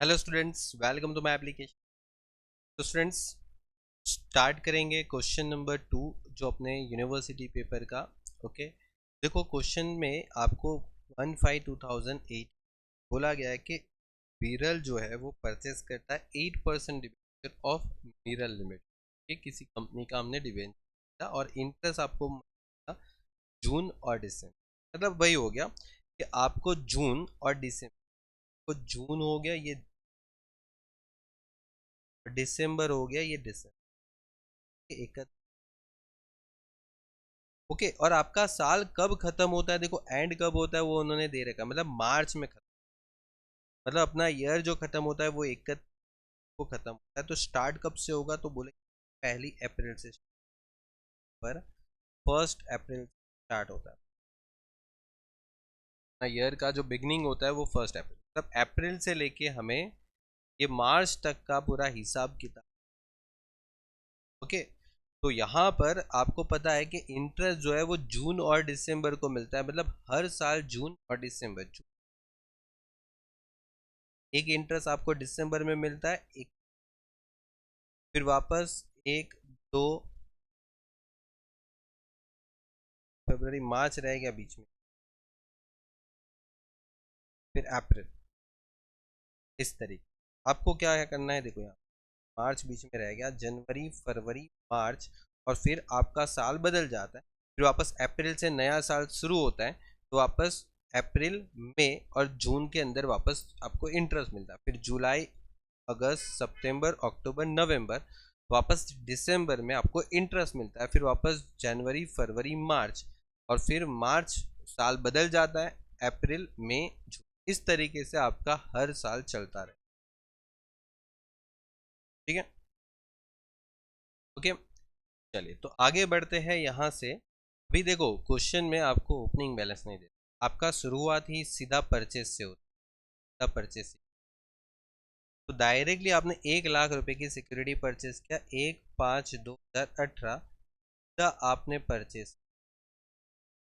Hello students, welcome to my application. तो students, start करेंगे question number 2 जो अपने यूनिवर्सिटी पेपर का। ओके, देखो क्वेश्चन में आपको 1/5/2008 बोला गया है कि विरल जो है वो परचेस करता है 8% डिबेंचर ऑफ विरल लिमिटेड। ये किसी कंपनी का हमने डिबेंचर और इंटरेस्ट आपको मिलेगा जून और दिसंबर। मतलब वही हो गया कि आपको जून और दिसंबर, को जून हो गया ये, दिसंबर हो गया ये, दिसंबर एक। ओके, और आपका साल कब खत्म होता है? देखो एंड कब होता है वो उन्होंने दे रखा है, मतलब मार्च में खत्म। मतलब अपना ईयर जो खत्म होता है वो 31 को खत्म होता है। तो स्टार्ट कब से होगा? तो बोले 1 अप्रैल से, पर 1 अप्रैल स्टार्ट होता है। ईयर का जो बिगनिंग होता है वो 1 अप्रैल, मतलब अप्रैल से लेके हमें ये मार्च तक का पूरा हिसाब किताब। ओके, तो यहाँ पर आपको पता है कि इंटरेस्ट जो है वो जून और दिसंबर को मिलता है, मतलब हर साल जून और दिसंबर। एक इंटरेस्ट आपको दिसंबर में मिलता है, एक फिर वापस 1, 2 फरवरी, मार्च रह गया बीच में, फिर अप्रैल। इस तरीके आपको क्या करना है, देखो यहाँ मार्च बीच में रह गया, जनवरी फरवरी मार्च, और फिर आपका साल बदल जाता है। फिर वापस अप्रैल से नया साल शुरू होता है, तो वापस अप्रैल मई और जून के अंदर वापस आपको इंटरेस्ट मिलता है। फिर जुलाई अगस्त सितंबर अक्टूबर नवंबर, वापस दिसंबर में आपको इंटरेस्ट मिलता है। फिर वापस जनवरी फरवरी मार्च, और फिर मार्च साल बदल जाता है, अप्रैल मई जून। इस तरीके से आपका हर साल चलता रहे। ठीक है, ओके। चलिए तो आगे बढ़ते हैं यहाँ से। अभी देखो क्वेश्चन में आपको ओपनिंग बैलेंस नहीं देता, आपका शुरुआत ही सीधा परचेस से होता है, सीधा परचेस। तो डायरेक्टली आपने 1 लाख रुपए की सिक्योरिटी परचेस किया 1/5/2018, सीधा आपने परचेस,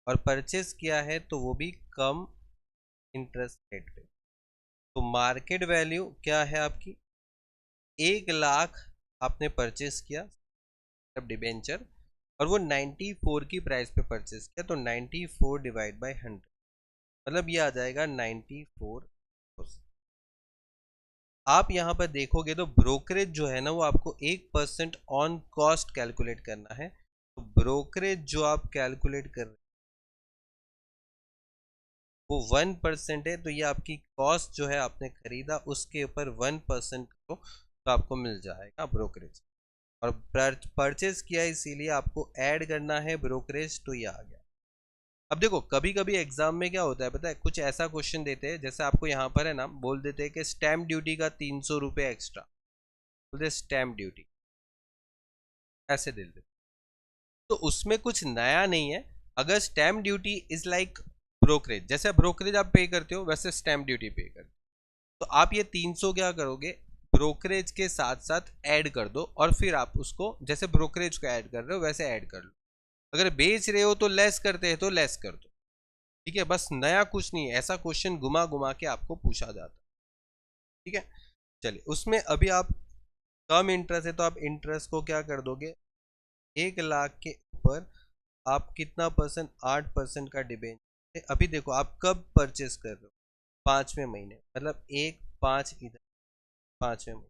और परचेस किया है तो वो भी कम इंटरेस्ट रेट पे। तो मार्केट वैल्यू क्या है आपकी? 1 लाख आपने परचेस किया अब डिबेंचर, और वो 94 की प्राइस पे परचेस किया, तो 94/100, मतलब ये आ जाएगा 94। आप यहाँ पर देखोगे तो ब्रोकरेज जो है ना वो आपको 1% ऑन कॉस्ट कैलकुलेट करना है। तो ब्रोकरेज जो आप कैलकुलेट कर रहे हैं वो 1% है, तो ये आपकी कॉस्ट जो है आपने खरीदा उसके ऊपर 1% को तो आपको मिल जाएगा ब्रोकरेज। और परचेज किया इसीलिए आपको ऐड करना है ब्रोकरेज, तो ये आ गया। अब देखो कभी कभी एग्जाम में क्या होता है पता है, कुछ ऐसा क्वेश्चन देते हैं, जैसे आपको यहाँ पर है ना, बोल देते हैं कि स्टैम्प ड्यूटी का 300 रुपये एक्स्ट्रा, बोलते स्टैम्प ड्यूटी, ऐसे दे देते। तो उसमें कुछ नया नहीं है। अगर stamp duty is like brokerage, जैसे ब्रोकरेज आप पे करते हो वैसे स्टैम्प ड्यूटी पे करते हो, तो आप ये 300 क्या करोगे, ब्रोकरेज के साथ साथ ऐड कर दो, और फिर आप उसको जैसे ब्रोकरेज को ऐड कर रहे हो वैसे ऐड कर लो। अगर बेच रहे हो तो लेस करते हैं तो लेस कर दो। ठीक है, बस नया कुछ नहीं है, ऐसा क्वेश्चन घुमा घुमा के आपको पूछा जाता है। ठीक है, चलिए उसमें अभी आप कम इंटरेस्ट है तो आप इंटरेस्ट को क्या कर दोगे, 1 लाख के ऊपर आप कितना परसेंट, 8% का डिबेंचर। अभी देखो आप कब परचेस कर रहे हो, 5वें महीने, मतलब 1/5 इधर, 5वें महीने।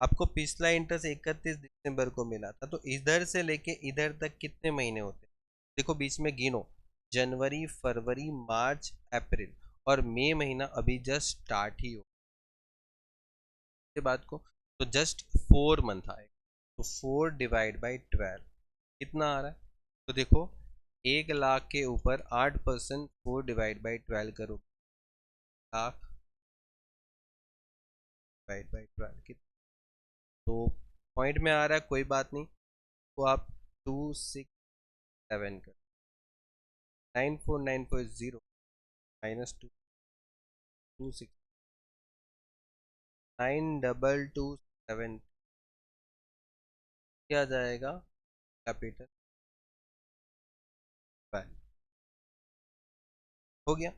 आपको पिछला इंटरेस्ट 31 दिसंबर को मिला था, तो इधर से लेके इधर तक कितने महीने होते हैं? देखो बीच में गिनो, जनवरी फरवरी मार्च अप्रैल, और मई महीना अभी जस्ट स्टार्ट ही हो के बात को, तो जस्ट 4 मंथ आएगा। तो 4/12 कितना आ रहा है? तो देखो 1 लाख के ऊपर 8%, 4/12 करो, लाख डिवाइड बाई 12 कितना? तो पॉइंट में आ रहा है, कोई बात नहीं। तो आप 267 कर, 94,940 -2, 269,227 क्या जाएगा कैपिटल वैल्यू। हो गया।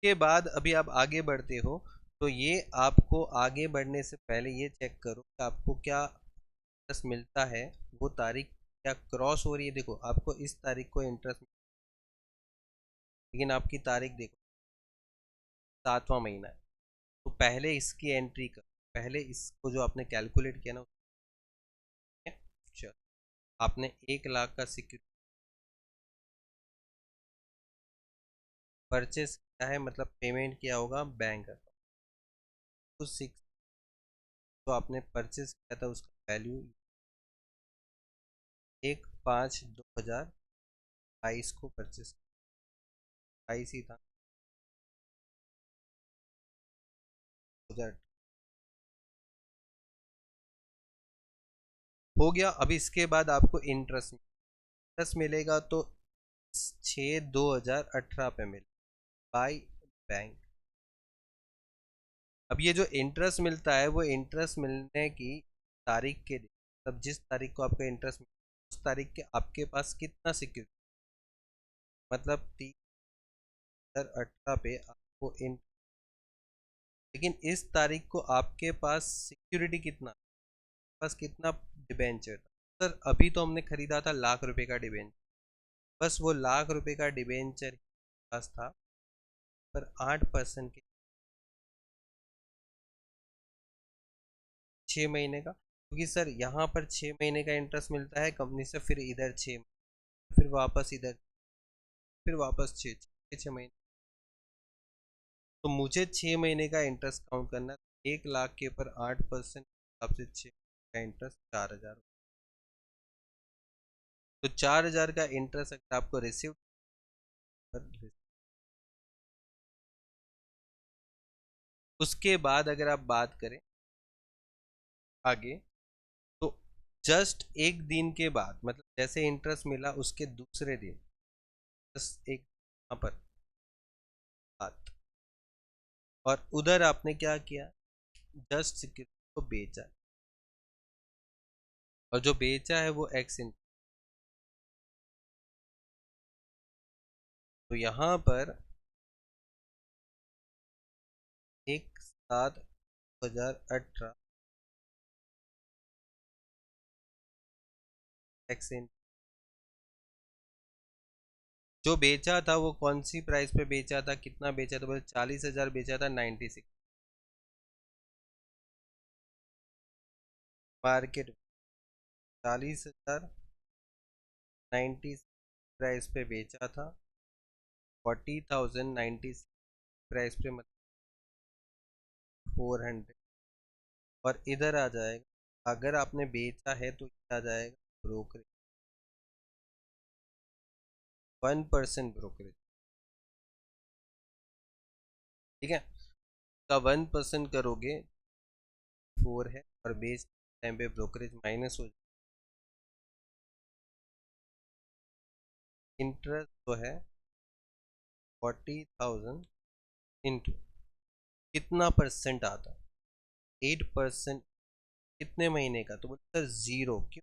के बाद अभी आप आगे बढ़ते हो, तो ये आपको आगे बढ़ने से पहले ये चेक करो कि आपको क्या इंटरेस्ट मिलता है, वो तारीख क्या क्रॉस हो रही है। देखो आपको इस तारीख को इंटरेस्ट, लेकिन आपकी तारीख देखो 7वां महीना है, तो पहले इसकी एंट्री कर, पहले इसको जो आपने कैलकुलेट किया ना, चलो आपने 1 लाख का सिक्योरिटी परचेस किया है, मतलब पेमेंट किया होगा बैंक अकाउंट तो 6, तो आपने परचेस किया था उसका वैल्यू 1/5/2022 को परचेस, 22 ही था 2000 हो गया। अब इसके बाद आपको इंटरेस्ट मिलेगा तो 6/2018 पे मिले बाय बैंक। अब ये जो इंटरेस्ट मिलता है वो इंटरेस्ट मिलने की तारीख के दिन, तब जिस तारीख को आपका इंटरेस्ट उस तारीख के आपके पास कितना सिक्योरिटी, मतलब 30/18 पे आपको लेकिन इस तारीख को आपके पास सिक्योरिटी कितना, पास कितना डिबेंचर था सर? अभी तो हमने खरीदा था ₹1,00,000 का डिबेंचर, बस वो ₹1,00,000 का डिबेंचर पास था, पर 8% के 6 महीने का, क्योंकि सर यहाँ पर 6 महीने का इंटरेस्ट मिलता है कंपनी से, फिर इधर 6, फिर वापस इधर, फिर वापस 6 महीने, तो मुझे 6 महीने का इंटरेस्ट काउंट करना है। 1 लाख के ऊपर 8% हिसाब से 6 का इंटरेस्ट 4,000, तो 4,000 का इंटरेस्ट अगर आपको रिसीव, उसके बाद अगर आप बात करें आगे, तो जस्ट एक दिन के बाद, मतलब जैसे इंटरेस्ट मिला उसके दूसरे दिन, जस्ट एक यहाँ पर बात, और उधर आपने क्या किया, जस्ट सिक्योरिटी को बेचा, और जो बेचा है वो एक्स इन, तो यहाँ पर 1/7/2018 एक्स इन, जो बेचा था वो कौन सी प्राइस पे बेचा था, कितना बेचा था, बोले 40,000 बेचा था 96 मार्केट, 40,000 90 प्राइस पे बेचा था, 40,000 90 प्राइस पे, मतलब 400, और इधर आ जाएगा अगर आपने बेचा है तो आ जाएगा ब्रोकरेज, 1% ब्रोकरेज, ठीक है। का 1% करोगे 4 है, और बेच टाइम पे ब्रोकरेज माइनस हो जाए, इंटरेस्ट जो है 40,000 इंटू कितना परसेंट आता है, 8%, कितने महीने का, तो बोलते सर 0, क्यों,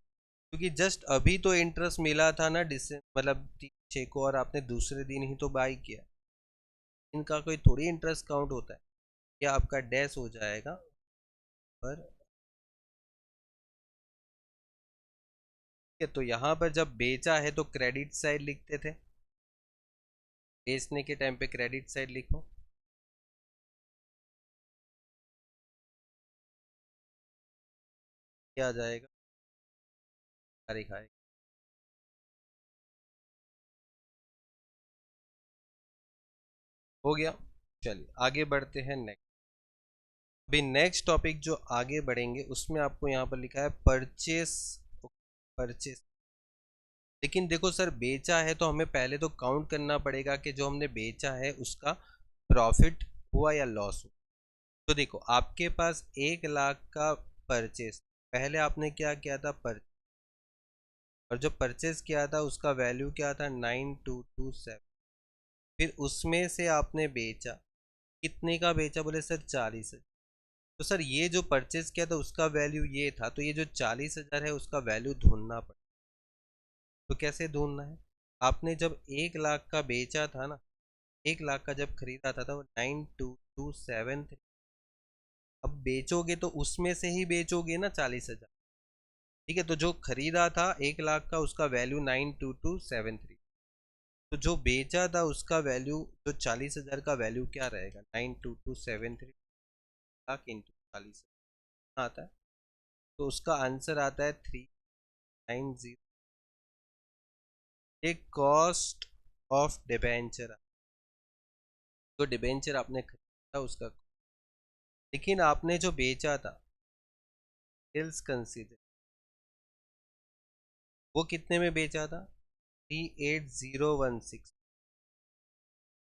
क्योंकि जस्ट अभी तो इंटरेस्ट मिला था ना दिसंबर, मतलब 6 को, और आपने दूसरे दिन ही तो बाई किया, इनका कोई थोड़ी इंटरेस्ट काउंट होता है, या आपका डैश हो जाएगा पर, तो यहाँ पर जब बेचा है तो क्रेडिट साइड लिखते थे, बेचने के टाइम पे क्रेडिट साइड लिखो, क्या आ जाएगा, तारीख आएगी, हो गया। चलिए आगे बढ़ते हैं नेक्स्ट। अभी नेक्स्ट टॉपिक जो आगे बढ़ेंगे उसमें आपको यहाँ पर लिखा है परचेस, परचेस, लेकिन देखो सर बेचा है तो हमें पहले तो काउंट करना पड़ेगा कि जो हमने बेचा है उसका प्रॉफिट हुआ या लॉस हुआ। तो देखो आपके पास 1 लाख का परचेस, पहले आपने क्या किया था, और जो परचेस किया था उसका वैल्यू क्या था, 9227, फिर उसमें से आपने बेचा, कितने का बेचा, बोले सर 40,000, तो सर ये जो परचेस किया था उसका वैल्यू ये था, तो ये जो 40,000 है उसका वैल्यू ढूंढना पड़ा, तो कैसे ढूंढना है, आपने जब 1 लाख का बेचा था ना, 1 लाख का जब खरीदा था तो 9227 थे, अब बेचोगे तो उसमें से ही बेचोगे ना 40,000। ठीक है, तो जो खरीदा था 1 लाख का उसका वैल्यू 92273, तो जो बेचा था उसका वैल्यू, जो 40,000 का वैल्यू क्या रहेगा, 92273 लाख इंटू 40 आता है, तो उसका आंसर आता है 390। एक कॉस्ट ऑफ डिबेंचर, जो डिबेंचर आपने खरीदा उसका, लेकिन आपने जो बेचा था सेल्स कंसीडर, वो कितने में बेचा था, 38016।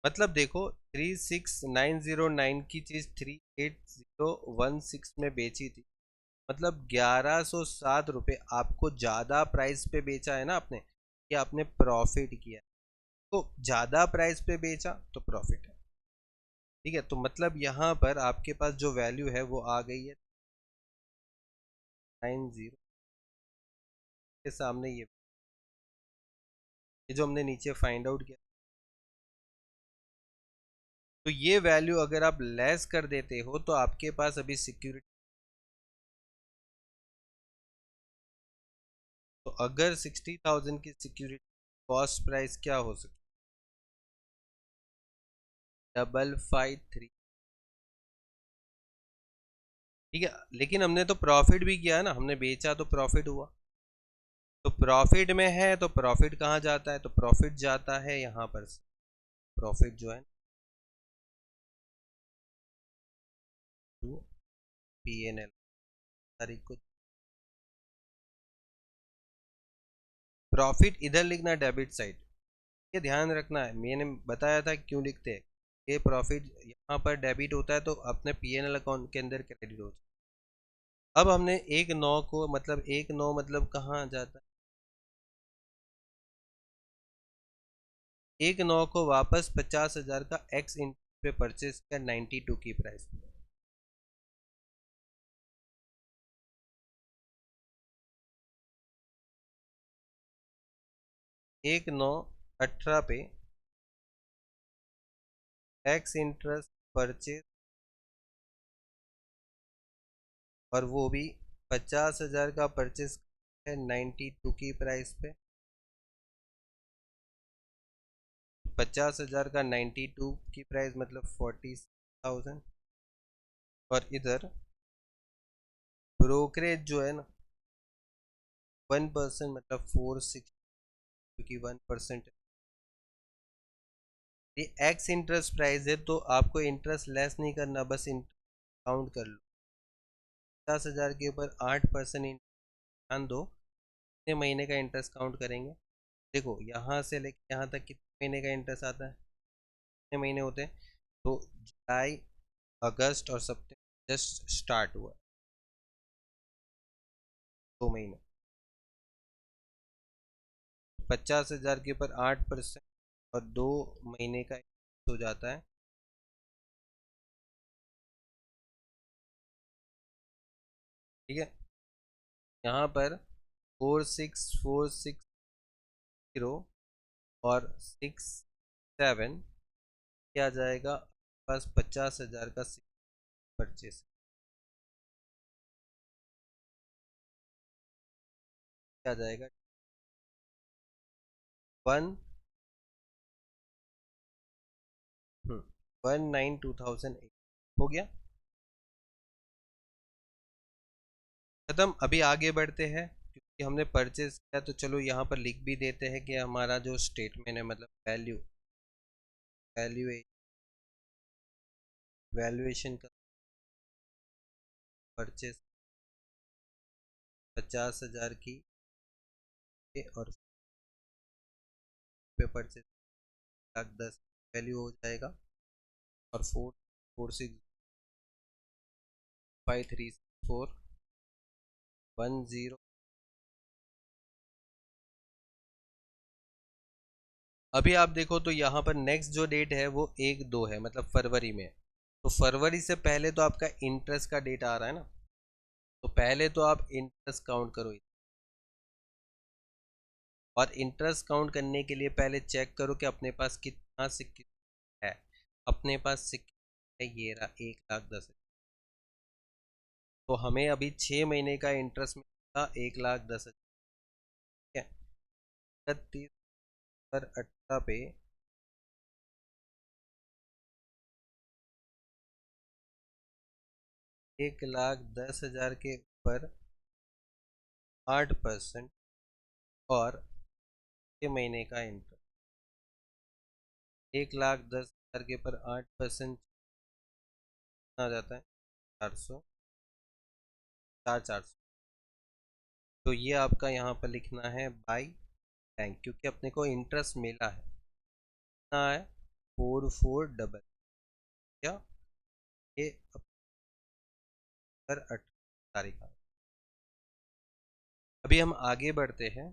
मतलब देखो 36909 की चीज 38016 में बेची थी, मतलब 1107 रुपये आपको ज्यादा प्राइस पे बेचा है ना आपने, या आपने प्रॉफिट किया, तो ज्यादा प्राइस पे बेचा तो प्रॉफिट है। ठीक है, तो मतलब यहाँ पर आपके पास जो वैल्यू है वो आ गई है 90 के सामने, ये जो हमने नीचे फाइंड आउट किया, तो ये वैल्यू अगर आप लेस कर देते हो तो आपके पास अभी सिक्योरिटी, तो अगर 60,000 की सिक्योरिटी कॉस्ट प्राइस क्या हो सकती, 553। ठीक है, लेकिन हमने तो प्रॉफिट भी किया ना, हमने बेचा तो प्रॉफिट हुआ, तो प्रॉफिट में है तो प्रॉफिट कहाँ जाता है, तो प्रॉफिट जाता है यहाँ पर, प्रॉफिट जो है टू पीएनएल तारीख को, प्रॉफिट इधर लिखना डेबिट साइड, ये ध्यान रखना है, मैंने बताया था क्यों लिखते हैं, ये प्रॉफिट यहाँ पर डेबिट होता है तो अपने पीएनएल अकाउंट के अंदर क्रेडिट होता है। अब हमने 1/9 को, मतलब 1/9 मतलब कहाँ जाता है, 1/9 को वापस 50,000 का एक्स इन पे परचेज किया 92 की प्राइस पे, 1/9/18 पे एक्स इंटरेस्ट परचेज, और वो भी 50,000 का परचेज है 92 की प्राइस पे, 50,000 का 92 की प्राइस मतलब 40,000, और इधर ब्रोकरेज जो है ना 1% मतलब 460, क्योंकि 1% ये एक्स इंटरेस्ट प्राइस है, तो आपको इंटरेस्ट लेस नहीं करना, बस काउंट कर लो, 50,000 के ऊपर 8% ध्यान दो, कितने महीने का इंटरेस्ट काउंट करेंगे, देखो यहाँ से लेके यहाँ तक कितने महीने का इंटरेस्ट आता है, कितने महीने होते हैं, तो जुलाई अगस्त और सितंबर जस्ट स्टार्ट हुआ, 2 महीने, 50,000 के ऊपर 8% और 2 महीने का हो जाता है, ठीक है, यहाँ पर 46,460 और 67 क्या जाएगा, बस 50,000 का परचेस क्या जाएगा, 19,2008 हो गया खत्म। अभी आगे बढ़ते हैं, क्योंकि हमने परचेज किया तो चलो यहाँ पर लिख भी देते हैं कि हमारा जो स्टेटमेंट है, मतलब वैल्यू, वैल्यू वैल्यूएशन का परचेज 50,000 की और पे परचेज 1,10,000 वैल्यू हो जाएगा, और 446,534,10। अभी आप देखो तो यहाँ पर नेक्स्ट जो डेट है वो 1/2 है, मतलब फरवरी में, तो फरवरी से पहले तो आपका इंटरेस्ट का डेट आ रहा है ना, तो पहले तो आप इंटरेस्ट काउंट करो, और इंटरेस्ट काउंट करने के लिए पहले चेक करो कि अपने पास कितना सिक्योरिटी है, अपने पास सिक्योरिटी है ये रहा 1,10,000, तो हमें अभी 6 महीने का इंटरेस्ट मिलेगा 1,10,000। ठीक है, 31/18 पे 1,10,000 के ऊपर 8% और 6 महीने का इंटरेस्ट 1,10,000 के ऊपर 8% आ जाता है 400, 400। तो ये आपका यहाँ पर लिखना है बाई बैंक, क्योंकि अपने को इंटरेस्ट मिला है कितना है 44 क्या ये पर 18 तारीख का। अभी हम आगे बढ़ते हैं,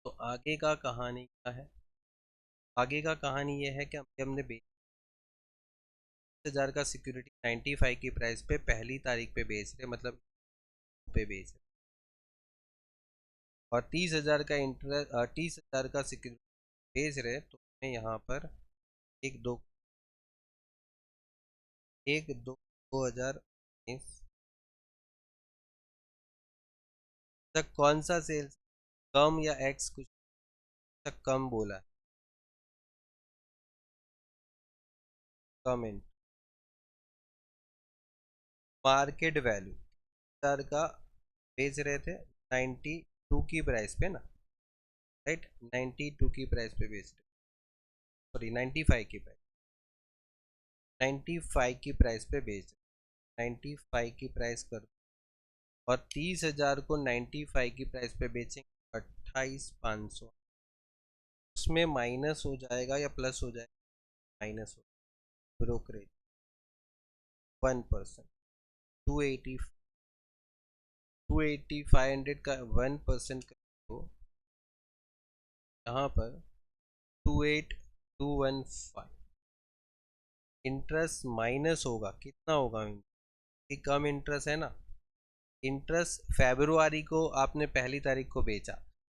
तो आगे का कहानी क्या है। आगे का कहानी ये है कि हमने 20,000 का सिक्योरिटी 95 की प्राइस पे पहली तारीख पे बेच रहे, मतलब पे बेच रहे, और 30,000 का इंटरेस्ट 30,000 का सिक्योरिटी बेच रहे, तो हमें यहाँ पर एक दो 2019 तक कौन सा सेल्स कम या एक्स कुछ तक कम बोला है, कम इन मार्केट वैल्यू 1000 का बेच रहे थे 92 की प्राइस पे ना, राइट, 92 की प्राइस पे बेच रहे, सॉरी 95 की प्राइस, 95 की प्राइस पे बेच रहे, 95 की प्राइस कर, और 30,000 को 95 की प्राइस पे बेचेंगे 28,500, उसमें माइनस हो जाएगा या प्लस हो जाएगा, माइनस हो, ब्रोकरेज 1%, 280 500 का 1% तो यहाँ पर 28,215 इंटरेस्ट माइनस होगा, कितना होगा, कि कम इंटरेस्ट है ना। इंटरेस्ट फेब्रुआरी को आपने पहली तारीख को बेचा,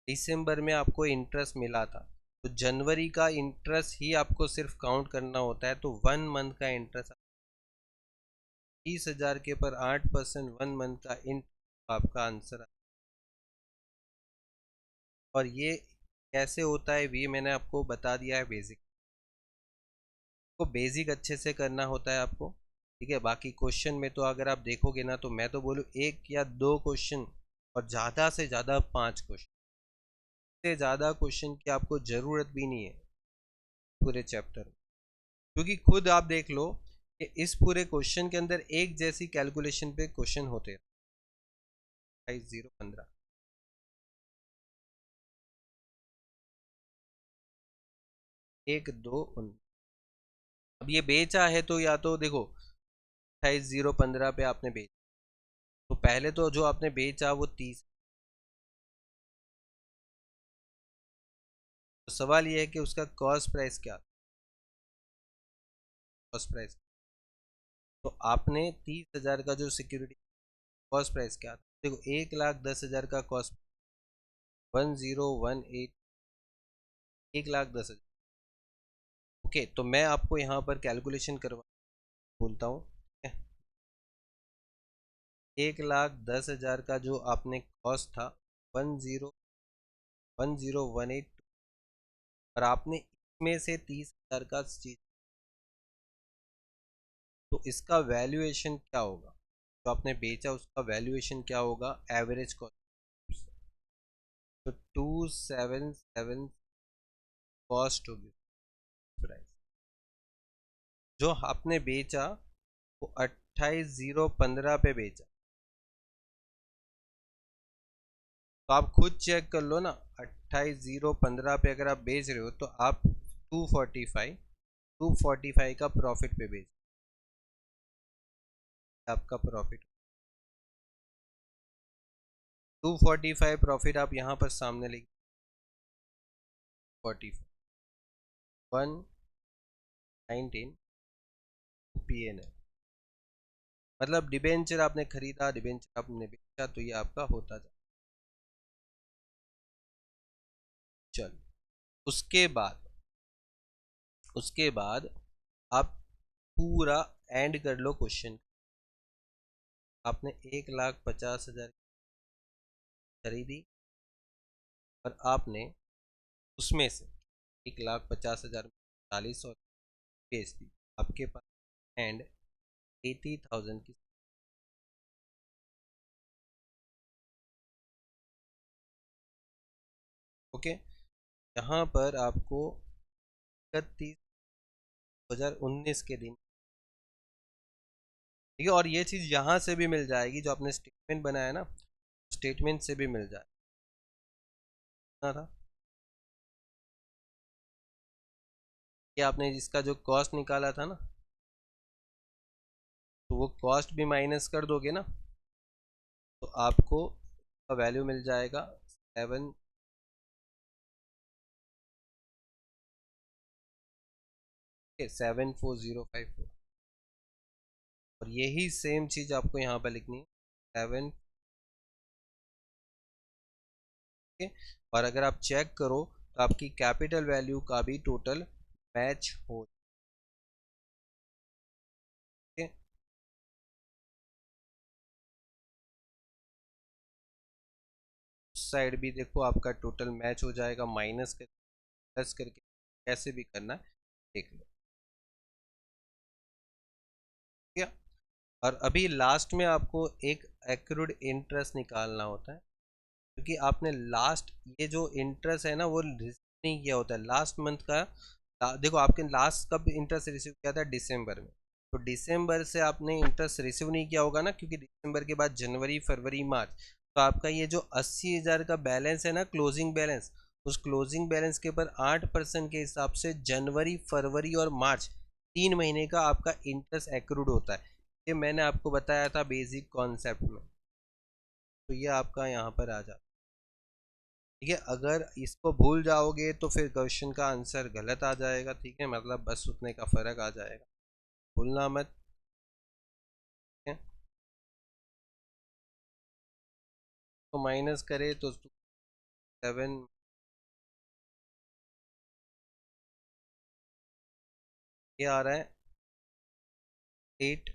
दिसंबर में आपको इंटरेस्ट मिला था, तो जनवरी का इंटरेस्ट ही आपको सिर्फ काउंट करना होता है, तो 1 मंथ का इंटरेस्ट 30,000 के पर 8% 1 मंथ का इंटरेस्ट आपका आंसर। और ये कैसे होता है ये मैंने आपको बता दिया है, बेसिक को बेसिक अच्छे से करना होता है आपको। ठीक है, बाकी क्वेश्चन में तो अगर आप देखोगे ना, तो मैं तो बोलूँ 1 या 2 क्वेश्चन और ज़्यादा से ज़्यादा 5 क्वेश्चन, से ज़्यादा क्वेश्चन की आपको ज़रूरत भी नहीं है पूरे चैप्टर में, क्योंकि खुद आप देख लो कि इस पूरे क्वेश्चन के अंदर एक जैसी कैलकुलेशन पे क्वेश्चन होते हैं 015 1 2 19। अब ये बेचा है तो या तो देखो 28,015 पे आपने बेचा, तो पहले तो जो आपने बेचा वो 30, तो सवाल ये है कि उसका कॉस्ट प्राइस क्या, कॉस्ट प्राइस, तो आपने 30,000 का जो सिक्योरिटी कॉस्ट प्राइस क्या था, देखो 1,10,000 का कॉस्ट, 1018, 1,10,000। ओके, तो मैं आपको यहाँ पर कैलकुलेशन करवा बोलता हूँ, 1,10,000 का जो आपने कॉस्ट था 1018, और आपने इसमें से 30,000 का चीज, तो इसका वैल्यूएशन क्या होगा, जो आपने बेचा उसका वैल्यूएशन क्या होगा, एवरेज कॉस्ट, तो 277 कॉस्ट होगी प्राइस, जो आपने बेचा वो 28,015 पे बेचा, तो आप खुद चेक कर लो ना, 28,015 पे अगर आप बेच रहे हो तो आप 245 का प्रॉफिट पे बेच, आपका प्रॉफिट 245 प्रॉफिट आप यहाँ पर सामने लिख 45 119 PN है, मतलब डिबेंचर आपने खरीदा, डिबेंचर आपने बेचा, तो ये आपका होता जाए। चल, उसके बाद आप पूरा एंड कर लो क्वेश्चन, आपने 1,50,000 खरीदी और आपने उसमें से 1,50,000 40 और बेच दी, आपके पास एंड 80,000 की। ओके, यहाँ पर आपको 31/2019 के दिन, ठीक है, और ये चीज़ यहाँ से भी मिल जाएगी जो आपने स्टेटमेंट बनाया ना, स्टेटमेंट से भी मिल जाएगा था कि आपने इसका जो कॉस्ट निकाला था ना, तो वो कॉस्ट भी माइनस कर दोगे ना, तो आपको वैल्यू मिल जाएगा 74054। और यही सेम चीज आपको यहाँ पर लिखनी है 7। और अगर आप चेक करो तो आपकी कैपिटल वैल्यू का भी टोटल मैच हो। उस साइड भी देखो आपका टोटल मैच हो जाएगा, माइनस कर प्लस करके कैसे भी करना है देख लो। ठीक है, और अभी लास्ट में आपको एक एक्रूड इंटरेस्ट निकालना होता है, क्योंकि आपने लास्ट ये जो इंटरेस्ट है ना वो रिसीव नहीं किया होता है लास्ट मंथ का। देखो आपके लास्ट कब इंटरेस्ट रिसीव किया था, दिसंबर में, तो दिसंबर से आपने इंटरेस्ट रिसीव नहीं किया होगा ना, क्योंकि दिसंबर के बाद जनवरी फरवरी मार्च, तो आपका ये जो 80,000 का बैलेंस है ना क्लोजिंग बैलेंस, उस क्लोजिंग बैलेंस के ऊपर 8% के हिसाब से जनवरी फरवरी और मार्च 3 महीने का आपका इंटरेस्ट एक्रूड होता है। ये मैंने आपको बताया था बेसिक कॉन्सेप्ट में, तो ये आपका यहाँ पर आ जाता है। ठीक है, अगर इसको भूल जाओगे तो फिर क्वेश्चन का आंसर गलत आ जाएगा। ठीक है, मतलब बस उतने का फर्क आ जाएगा, भूलना मत। ठीक है, तो माइनस करे तो 7 ये आ रहा है 8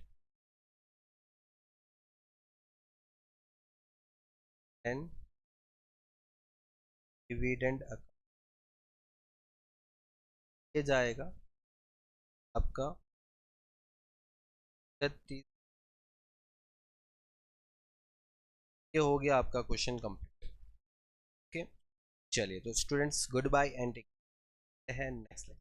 10 डिविडेंड ये जाएगा आपका 30। ये हो गया आपका क्वेश्चन कंप्लीट। ओके, चलिए तो students goodbye and take है नेक्स्ट।